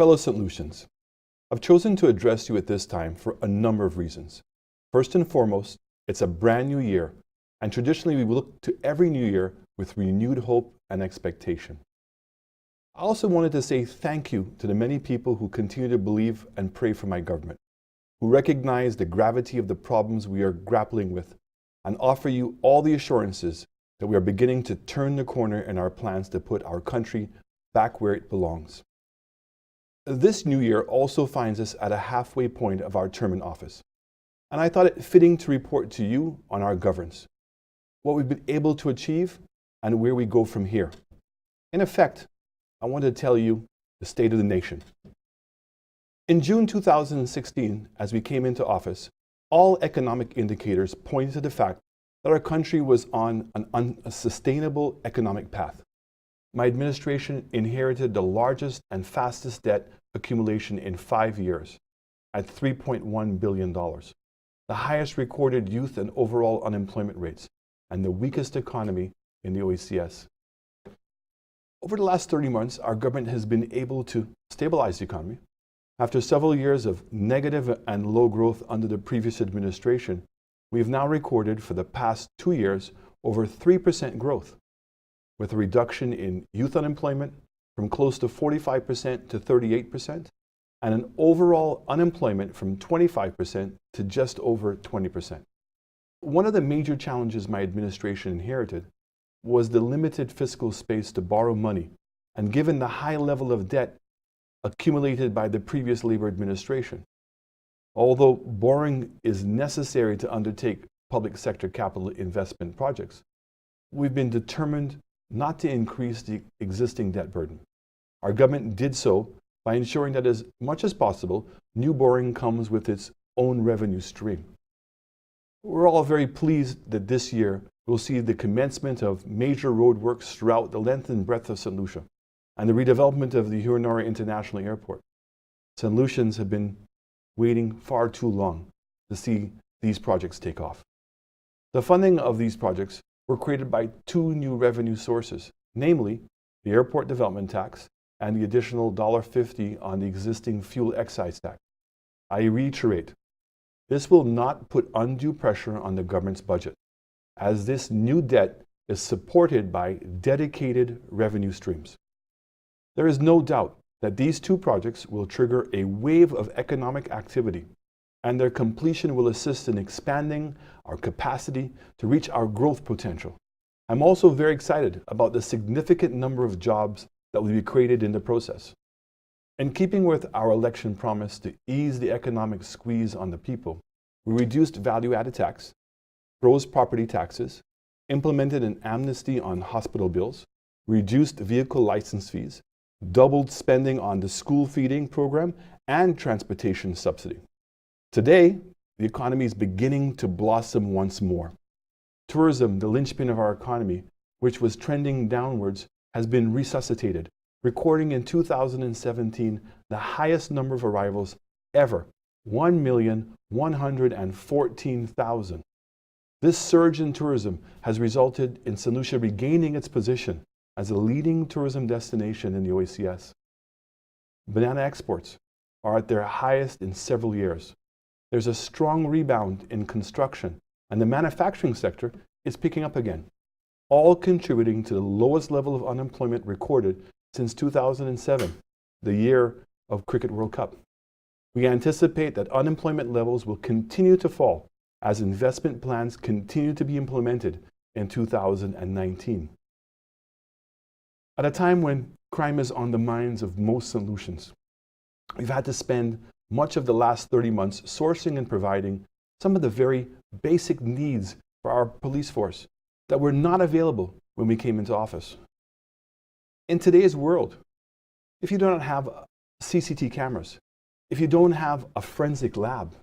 Fellow St. Lucians, I've chosen to address you at this time for a number of reasons. First and foremost, it's a brand new year, and traditionally we look to every new year with renewed hope and expectation. I also wanted to say thank you to the many people who continue to believe and pray for my government, who recognize the gravity of the problems we are grappling with, and offer you all the assurances that we are beginning to turn the corner in our plans to put our country back where it belongs. This new year also finds us at a halfway point of our term in office, and I thought it fitting to report to you on our governance, what we've been able to achieve, and where we go from here. In effect, I want to tell you the state of the nation. In June 2016, as we came into office, all economic indicators pointed to the fact that our country was on an unsustainable economic path. My administration inherited the largest and fastest debt accumulation in 5 years at $3.1 billion, the highest recorded youth and overall unemployment rates, and the weakest economy in the OECS. Over the last 30 months, our government has been able to stabilize the economy. After several years of negative and low growth under the previous administration, we have now recorded for the past 2 years over 3% growth, with a reduction in youth unemployment from close to 45% to 38%, and an overall unemployment from 25% to just over 20%. One of the major challenges my administration inherited was the limited fiscal space to borrow money, and given the high level of debt accumulated by the previous Labour administration. Although borrowing is necessary to undertake public sector capital investment projects, we've been determined not to increase the existing debt burden. Our government did so by ensuring that as much as possible, new borrowing comes with its own revenue stream. We're all very pleased that this year we'll see the commencement of major roadworks throughout the length and breadth of St. Lucia and the redevelopment of the Huronora International Airport. St. Lucians have been waiting far too long to see these projects take off. The funding of these projects were created by two new revenue sources, namely the airport development tax and the additional $1.50 on the existing fuel excise tax. I reiterate, this will not put undue pressure on the government's budget, as this new debt is supported by dedicated revenue streams. There is no doubt that these two projects will trigger a wave of economic activity, and their completion will assist in expanding our capacity to reach our growth potential. I'm also very excited about the significant number of jobs that will be created in the process. In keeping with our election promise to ease the economic squeeze on the people, we reduced value-added tax, froze property taxes, implemented an amnesty on hospital bills, reduced vehicle license fees, doubled spending on the school feeding program and transportation subsidy. Today, the economy is beginning to blossom once more. Tourism, the linchpin of our economy, which was trending downwards, has been resuscitated, recording in 2017 the highest number of arrivals ever, 1,114,000. This surge in tourism has resulted in St. Lucia regaining its position as a leading tourism destination in the OECS. Banana exports are at their highest in several years. There's a strong rebound in construction, and the manufacturing sector is picking up again, all contributing to the lowest level of unemployment recorded since 2007, the year of Cricket World Cup. We anticipate that unemployment levels will continue to fall as investment plans continue to be implemented in 2019. At a time when crime is on the minds of most St. Lucians, we've had to spend much of the last 30 months sourcing and providing some of the very basic needs for our police force that were not available when we came into office. In today's world, if you do not have CCTV cameras, if you don't have a forensic lab,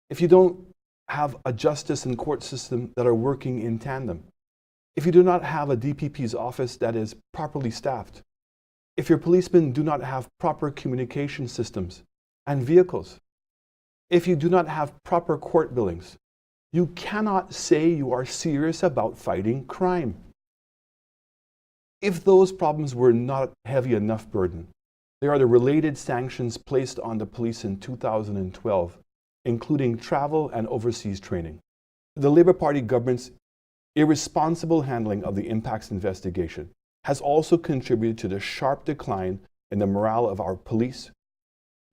if you don't have a justice and court system that are working in tandem, if you do not have a DPP's office that is properly staffed, if your policemen do not have proper communication systems and vehicles, if you do not have proper court billings, you cannot say you are serious about fighting crime. If those problems were not heavy enough burden, There are the related sanctions placed on the police in 2012, including travel and overseas training. The Labour Party government's irresponsible handling of the impacts investigation has also contributed to the sharp decline in the morale of our police,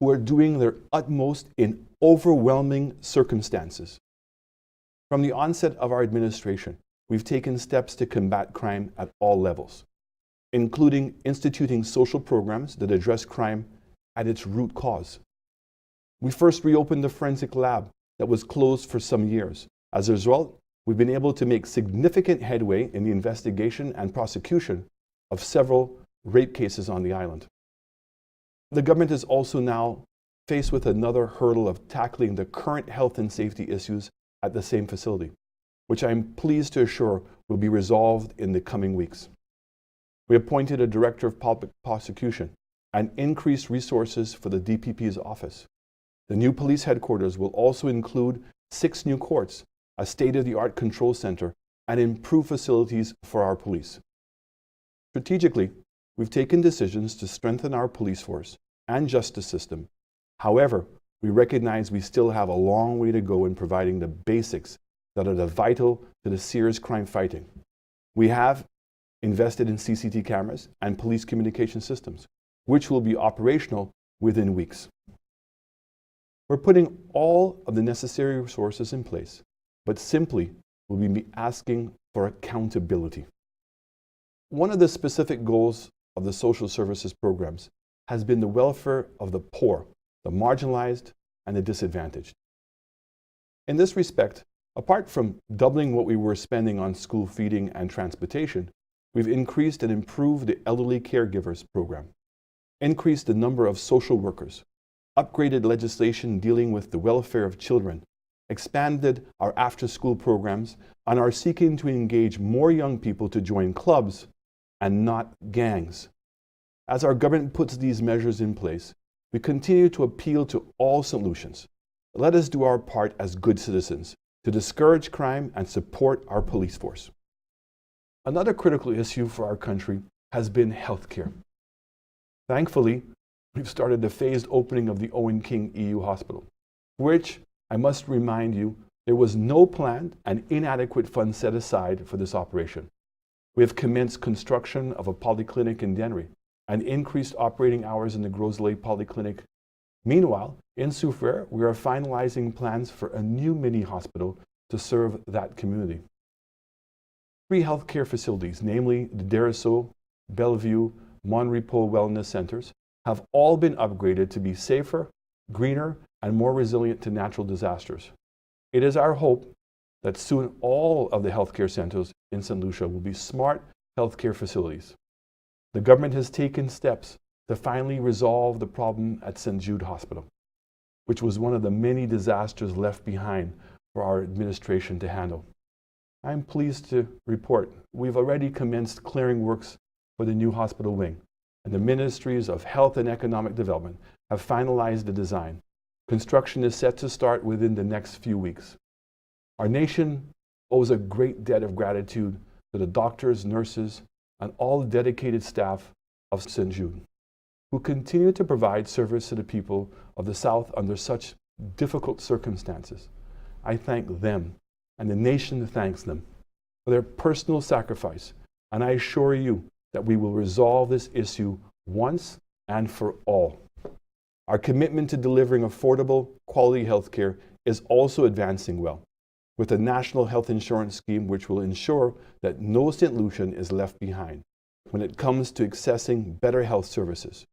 who are doing their utmost in overwhelming circumstances. From the onset of our administration, we've taken steps to combat crime at all levels, including instituting social programs that address crime at its root cause. We first reopened the forensic lab that was closed for some years. As a result, we've been able to make significant headway in the investigation and prosecution of several rape cases on the island. The government is also now faced with another hurdle of tackling the current health and safety issues at the same facility, which I'm pleased to assure will be resolved in the coming weeks. We appointed a director of public prosecution and increased resources for the DPP's office. The new police headquarters will also include 6 new courts, a state-of-the-art control center, and improved facilities for our police. Strategically, we've taken decisions to strengthen our police force and justice system. However, we recognize we still have a long way to go in providing the basics that are vital to the serious crime fighting. We have invested in CCTV cameras and police communication systems, which will be operational within weeks. We're putting all of the necessary resources in place, but simply we'll be asking for accountability. One of the specific goals of the social services programs has been the welfare of the poor, the marginalized, and the disadvantaged. In this respect, apart from doubling what we were spending on school feeding and transportation, we've increased and improved the elderly caregivers program, increased the number of social workers, upgraded legislation dealing with the welfare of children, expanded our after-school programs, and are seeking to engage more young people to join clubs and not gangs. As our government puts these measures in place, we continue to appeal to all St. Lucians. Let us do our part as good citizens to discourage crime and support our police force. Another critical issue for our country has been healthcare. Thankfully, we've started the phased opening of the Owen King EU Hospital, which, I must remind you, there was no planned and inadequate funds set aside for this operation. We have commenced construction of a polyclinic in Dennery and increased operating hours in the Gros Lake Polyclinic. Meanwhile, in Soufriere, we are finalizing plans for a new mini hospital to serve that community. 3 healthcare facilities, namely the Dereseau, Bellevue, Monrepos Wellness Centers, have all been upgraded to be safer, greener, and more resilient to natural disasters. It is our hope that soon all of the healthcare centers in St. Lucia will be smart healthcare facilities. The government has taken steps to finally resolve the problem at St. Jude Hospital, which was one of the many disasters left behind for our administration to handle. I'm pleased to report we've already commenced clearing works for the new hospital wing, and the Ministries of Health and Economic Development have finalized the design. Construction is set to start within the next few weeks. Our nation owes a great debt of gratitude to the doctors, nurses, and all the dedicated staff of St. Jude, who continue to provide service to the people of the South under such difficult circumstances. I thank them, and the nation thanks them for their personal sacrifice, and I assure you that we will resolve this issue once and for all. Our commitment to delivering affordable, quality health care is also advancing well, with a national health insurance scheme which will ensure that no St. Lucian is left behind when it comes to accessing better health services.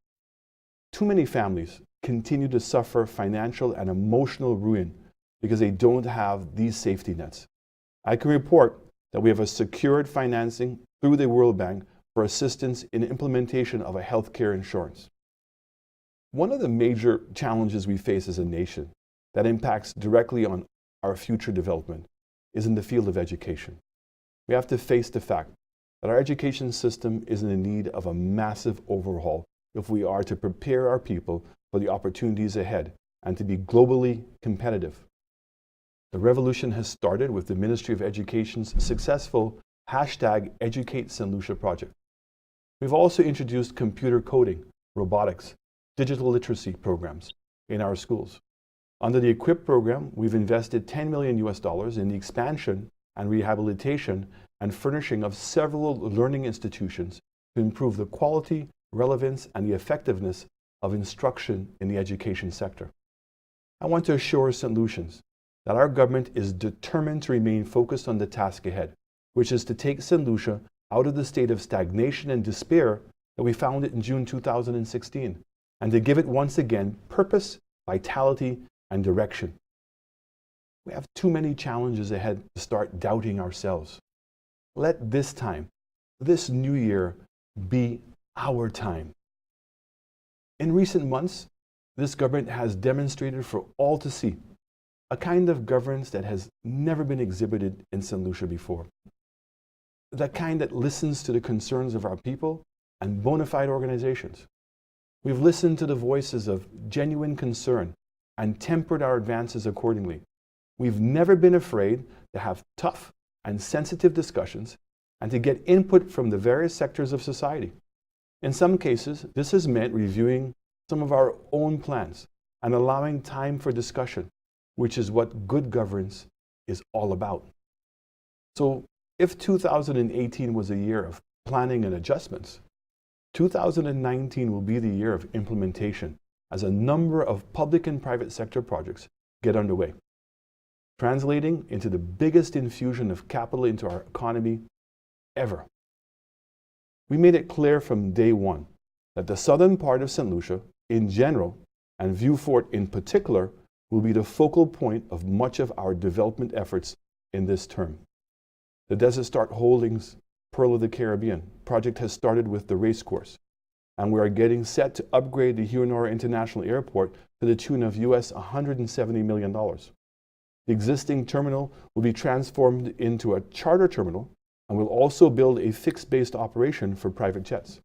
Too many families continue to suffer financial and emotional ruin because they don't have these safety nets. I can report that we have a secured financing through the World Bank for assistance in implementation of a healthcare insurance. One of the major challenges we face as a nation that impacts directly on our future development is in the field of education. We have to face the fact that our education system is in need of a massive overhaul if we are to prepare our people for the opportunities ahead and to be globally competitive. The revolution has started with the Ministry of Education's successful #EducateSt. Lucia project. We've also introduced computer coding, robotics, digital literacy programs in our schools. Under the EQUIP program, we've invested $10 million in the expansion and rehabilitation and furnishing of several learning institutions to improve the quality, relevance, and the effectiveness of instruction in the education sector. I want to assure St. Lucians that our government is determined to remain focused on the task ahead, which is to take St. Lucia out of the state of stagnation and despair that we found it in June 2016, and to give it once again purpose, vitality, and direction. We have too many challenges ahead to start doubting ourselves. Let this time, this new year, be our time. In recent months, this government has demonstrated for all to see a kind of governance that has never been exhibited in St. Lucia before. The kind that listens to the concerns of our people and bona fide organizations. We've listened to the voices of genuine concern and tempered our advances accordingly. We've never been afraid to have tough and sensitive discussions and to get input from the various sectors of society. In some cases, this has meant reviewing some of our own plans and allowing time for discussion, which is what good governance is all about. So if 2018 was a year of planning and adjustments, 2019 will be the year of implementation as a number of public and private sector projects get underway, translating into the biggest infusion of capital into our economy ever. We made it clear from day one that the southern part of St. Lucia in general and Vieux Fort in particular will be the focal point of much of our development efforts in this term. The Desert Star Holdings Pearl of the Caribbean project has started with the racecourse, and we are getting set to upgrade the Huonora International Airport to the tune of US $170 million. The existing terminal will be transformed into a charter terminal and will also build a fixed-based operation for private jets.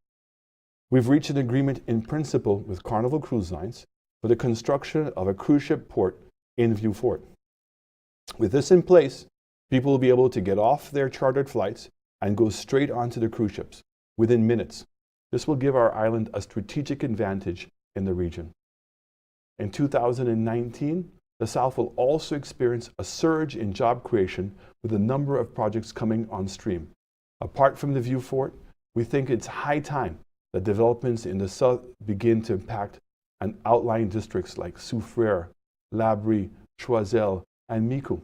We've reached an agreement in principle with Carnival Cruise Lines for the construction of a cruise ship port in Vieux Fort. With this in place, people will be able to get off their chartered flights and go straight onto the cruise ships within minutes. This will give our island a strategic advantage in the region. In 2019, the South will also experience a surge in job creation with a number of projects coming on stream. Apart from the Vieux Fort, we think it's high time that developments in the South begin to impact and outlying districts like Soufrière, Labrie, Choiseul, and Micoud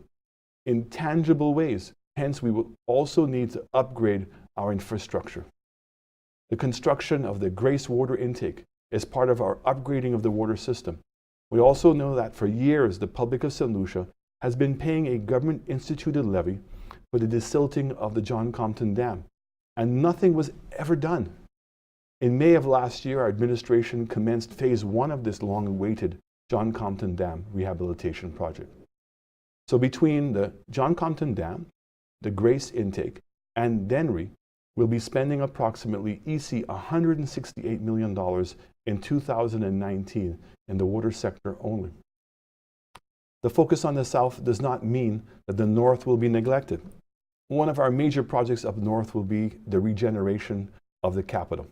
in tangible ways. Hence, we will also need to upgrade our infrastructure. The construction of the Grace water intake is part of our upgrading of the water system. We also know that for years, the public of St. Lucia has been paying a government-instituted levy for the desilting of the John Compton Dam, and nothing was ever done. In May of last year, our administration commenced phase 1 of this long-awaited John Compton Dam rehabilitation project. So between the John Compton Dam, the Grace intake, and Dennery, we'll be spending approximately $168 million in 2019 in the water sector only. The focus on the South does not mean that the North will be neglected. One of our major projects up north will be the regeneration of the capital.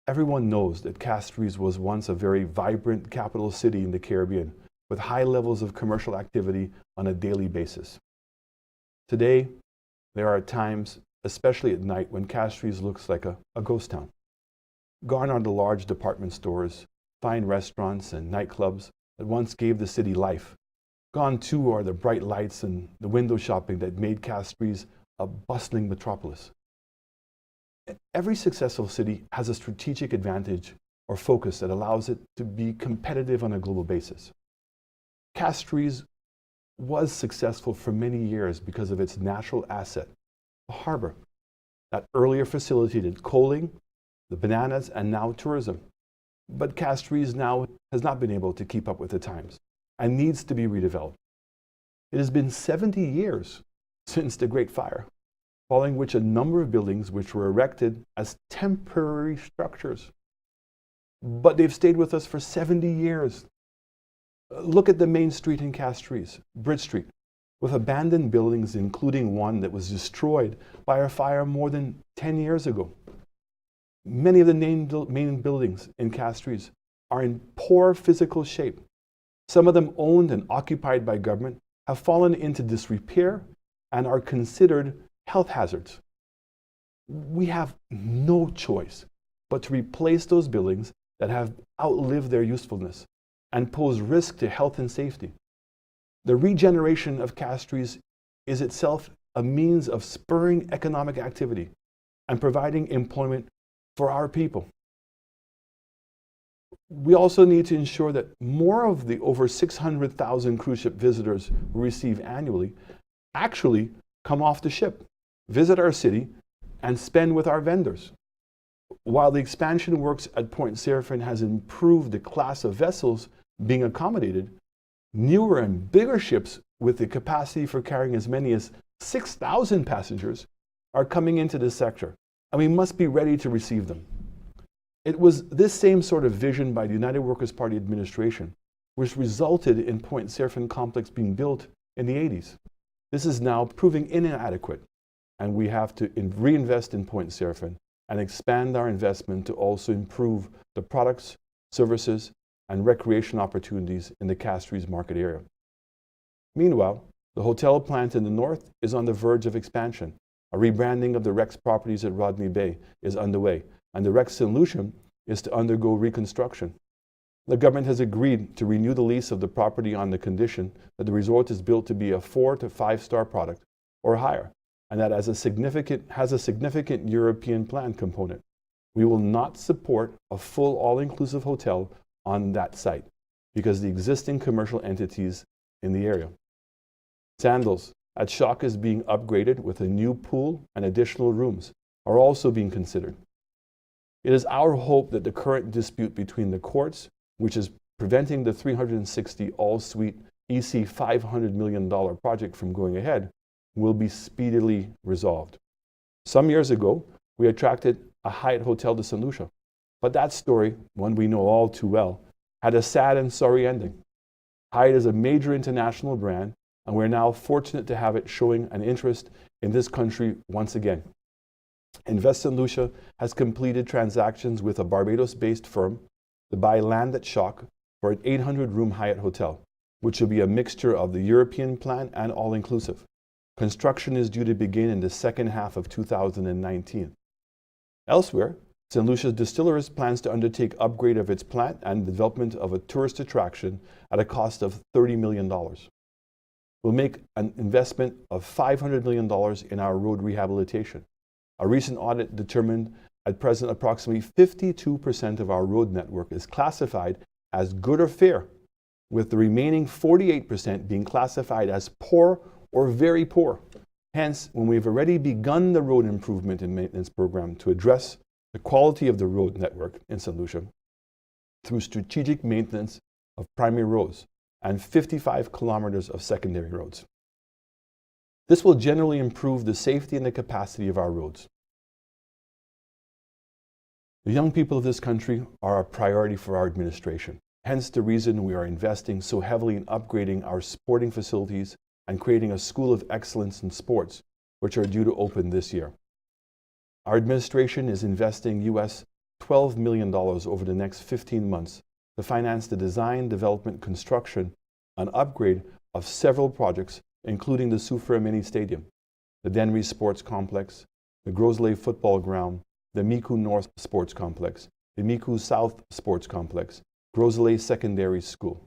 Everyone knows that Castries was once a very vibrant capital city in the Caribbean with high levels of commercial activity on a daily basis. Today, there are times, especially at night, when Castries looks like a ghost town. Gone are the large department stores, fine restaurants, and nightclubs that once gave the city life. Gone too are the bright lights and the window shopping that made Castries a bustling metropolis. Every successful city has a strategic advantage or focus that allows it to be competitive on a global basis. Castries was successful for many years because of its natural asset, the harbor, that earlier facilitated coaling, the bananas, and now tourism. But Castries now has not been able to keep up with the times and needs to be redeveloped. It has been 70 years since the Great Fire, following which a number of buildings which were erected as temporary structures. But they've stayed with us for 70 years. Look at the main street in Castries, Bridge Street, with abandoned buildings, including one that was destroyed by a fire more than 10 years ago. Many of the main buildings in Castries are in poor physical shape. Some of them owned and occupied by government have fallen into disrepair and are considered health hazards. We have no choice but to replace those buildings that have outlived their usefulness and pose risk to health and safety. The regeneration of Castries is itself a means of spurring economic activity and providing employment for our people. We also need to ensure that more of the over 600,000 cruise ship visitors we receive annually actually come off the ship, visit our city, and spend with our vendors. While the expansion works at Point Seraphine has improved the class of vessels being accommodated, newer and bigger ships with the capacity for carrying as many as 6,000 passengers are coming into this sector, and we must be ready to receive them. It was this same sort of vision by the United Workers' Party administration which resulted in Point Seraphine complex being built in the 80s. This is now proving inadequate, and we have to reinvest in Point Seraphine and expand our investment to also improve the products, services, and recreation opportunities in the Castries market area. Meanwhile, the hotel plant in the north is on the verge of expansion. A rebranding of the Rex properties at Rodney Bay is underway, and the Rex St. Lucia is to undergo reconstruction. The government has agreed to renew the lease of the property on the condition that the resort is built to be a 4 to 5-star product or higher, and that has a significant European plan component. We will not support a full all-inclusive hotel on that site because of the existing commercial entities in the area. Sandals at Shock is being upgraded with a new pool, and additional rooms are also being considered. It is our hope that the current dispute between the courts, which is preventing the 360 all-suite EC $500 million project from going ahead, will be speedily resolved. Some years ago, we attracted a Hyatt Hotel de St. Lucia, but that story, one we know all too well, had a sad and sorry ending. Hyatt is a major international brand, and we're now fortunate to have it showing an interest in this country once again. Invest St. Lucia has completed transactions with a Barbados-based firm to buy land at Shock for an 800-room Hyatt hotel, which will be a mixture of the European plan and all-inclusive. Construction is due to begin in the second half of 2019. Elsewhere, St. Lucia's Distilleries plans to undertake upgrade of its plant and development of a tourist attraction at a cost of $30 million. We'll make an investment of $500 million in our road rehabilitation. A recent audit determined at present approximately 52% of our road network is classified as good or fair, with the remaining 48% being classified as poor or very poor. Hence, when we've already begun the road improvement and maintenance program to address the quality of the road network in St. Lucia through strategic maintenance of primary roads and 55 kilometers of secondary roads. This will generally improve the safety and the capacity of our roads. The young people of this country are a priority for our administration. Hence the reason we are investing so heavily in upgrading our sporting facilities and creating a school of excellence in sports, which are due to open this year. Our administration is investing US $12 million over the next 15 months to finance the design, development, construction, and upgrade of several projects, including the Soufrière Mini Stadium, the Dennery Sports Complex, the Groslay Football Ground, the Micoud North Sports Complex, the Micoud South Sports Complex, Groslay Secondary School.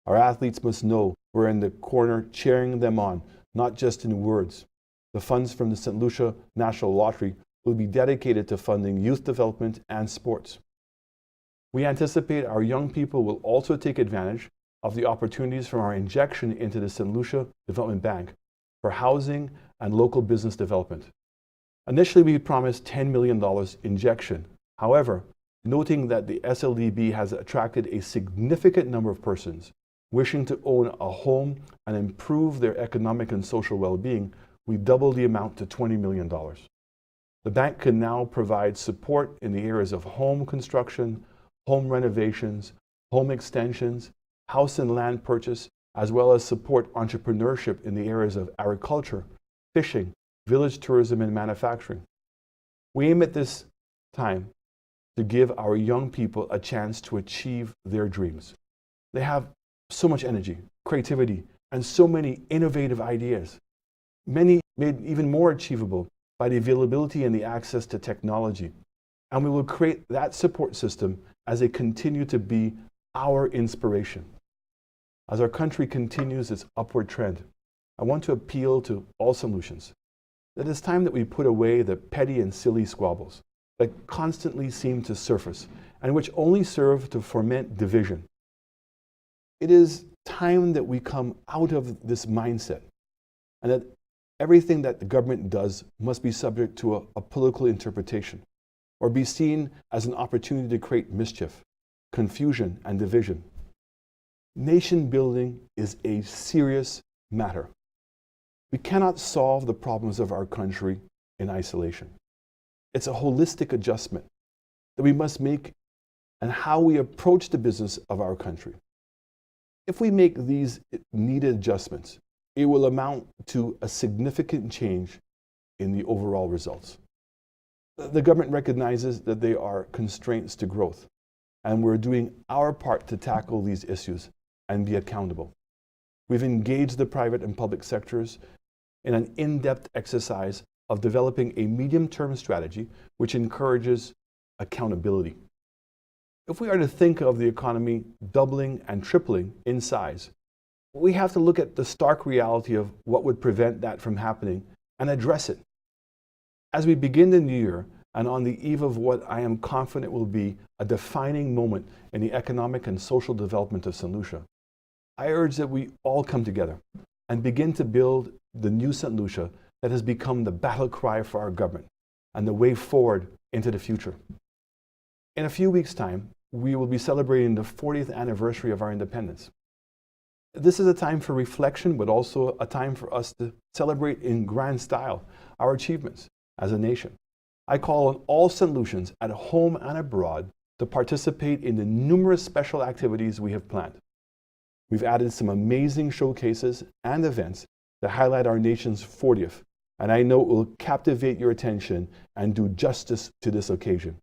Our athletes must know we're in the corner cheering them on, not just in words. The funds from the St. Lucia National Lottery will be dedicated to funding youth development and sports. We anticipate our young people will also take advantage of the opportunities from our injection into the St. Lucia Development Bank for housing and local business development. Initially, we promised $10 million injection. However, noting that the SLDB has attracted a significant number of persons wishing to own a home and improve their economic and social well-being, we doubled the amount to $20 million. The bank can now provide support in the areas of home construction, home renovations, home extensions, house and land purchase, as well as support entrepreneurship in the areas of agriculture, fishing, village tourism, and manufacturing. We aim at this time to give our young people a chance to achieve their dreams. They have so much energy, creativity, and so many innovative ideas, many made even more achievable by the availability and the access to technology. And we will create that support system as they continue to be our inspiration. As our country continues its upward trend, I want to appeal to all solutions that it's time that we put away the petty and silly squabbles that constantly seem to surface and which only serve to foment division. It is time that we come out of this mindset and that everything that the government does must be subject to a political interpretation or be seen as an opportunity to create mischief, confusion, and division. Nation building is a serious matter. We cannot solve the problems of our country in isolation. It's a holistic adjustment that we must make in how we approach the business of our country. If we make these needed adjustments, it will amount to a significant change in the overall results. The government recognizes that there are constraints to growth, and we're doing our part to tackle these issues and be accountable. We've engaged the private and public sectors in an in-depth exercise of developing a medium-term strategy which encourages accountability. If we are to think of the economy doubling and tripling in size, we have to look at the stark reality of what would prevent that from happening and address it. As we begin the new year, and on the eve of what I am confident will be a defining moment in the economic and social development of St. Lucia, I urge that we all come together and begin to build the new St. Lucia that has become the battle cry for our government and the way forward into the future. In a few weeks' time, we will be celebrating the 40th anniversary of our independence. This is a time for reflection, but also a time for us to celebrate in grand style our achievements as a nation. I call on all St. Lucians at home and abroad to participate in the numerous special activities we have planned. We've added some amazing showcases and events that highlight our nation's 40th, and I know it will captivate your attention and do justice to this occasion.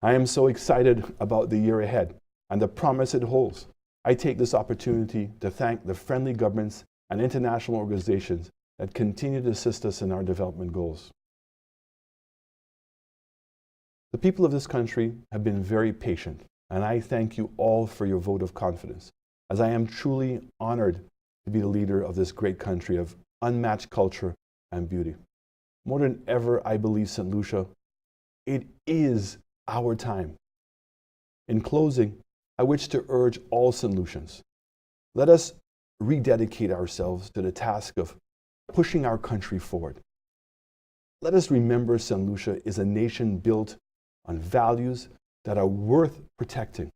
I am so excited about the year ahead and the promise it holds. I take this opportunity to thank the friendly governments and international organizations that continue to assist us in our development goals. The people of this country have been very patient, and I thank you all for your vote of confidence, as I am truly honored to be the leader of this great country of unmatched culture and beauty. More than ever, I believe, St. Lucia, it is our time. In closing, I wish to urge all St. Lucians, let us rededicate ourselves to the task of pushing our country forward. Let us remember St. Lucia is a nation built on values that are worth protecting.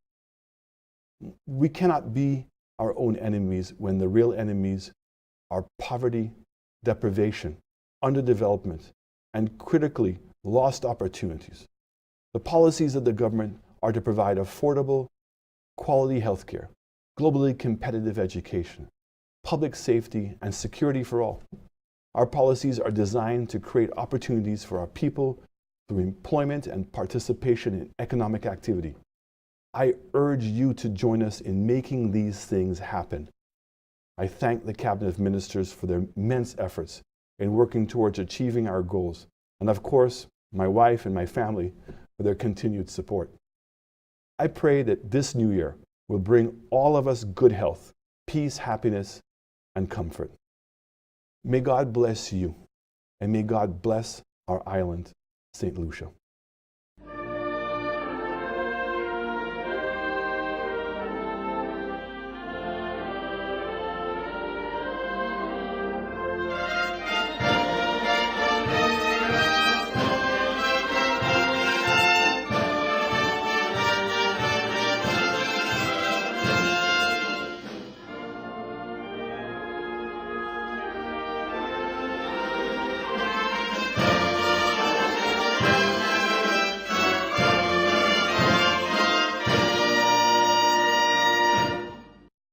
We cannot be our own enemies when the real enemies are poverty, deprivation, underdevelopment, and critically, lost opportunities. The policies of the government are to provide affordable, quality healthcare, globally competitive education, public safety, and security for all. Our policies are designed to create opportunities for our people through employment and participation in economic activity. I urge you to join us in making these things happen. I thank the Cabinet of Ministers for their immense efforts in working towards achieving our goals, and of course, my wife and my family for their continued support. I pray that this new year will bring all of us good health, peace, happiness, and comfort. May God bless you, and may God bless our island, St. Lucia.